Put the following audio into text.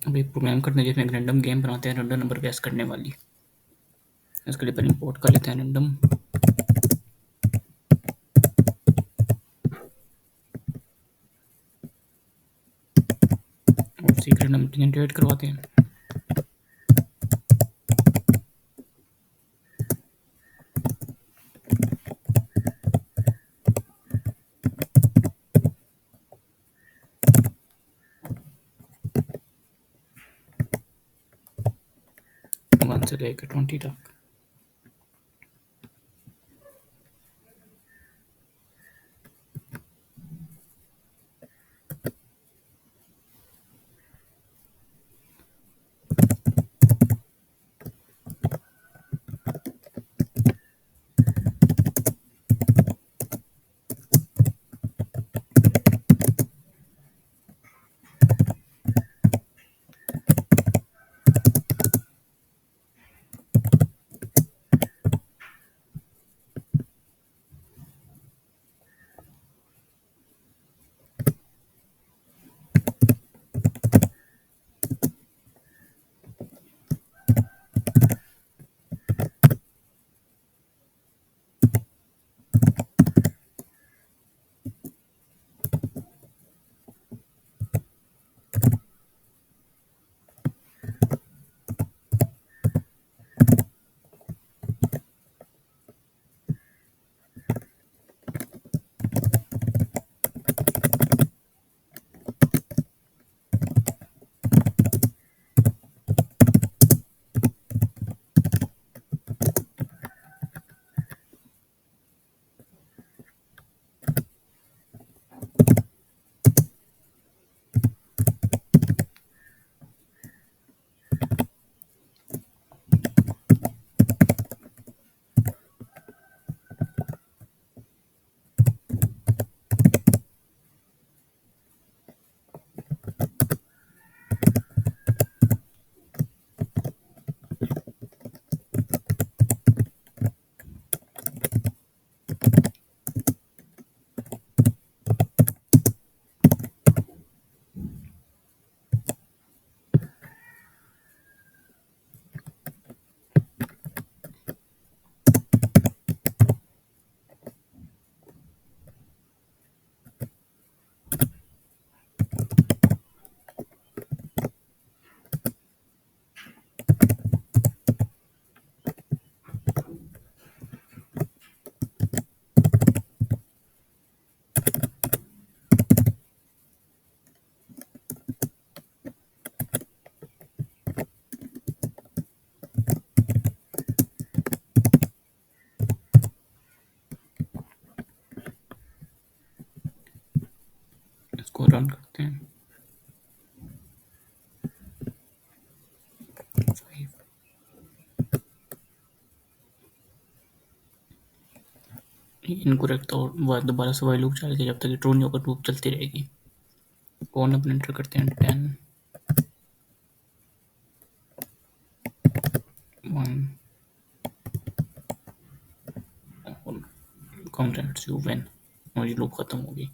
अब एक प्रोग्राम करते हैं जिसमें एक रैंडम गेम बनाते हैं रैंडम नंबर गैस करने वाली। इसके लिए पहले इंपोर्ट कर लेते हैं रैंडम, और सीक्रेट नंबर जनरेट करवाते हैं। वन से लेकर 20 तक। इसको रन करते हैं। 5 इनकरेक्ट, और दोबारा से वही लूप चलेगी जब तक ट्रू नहीं होगा, लूप चलती रहेगी। कौन अपन एंटर करते हैं 10 1 और काउंट यू व्हेन, और ये लूप खत्म होगी।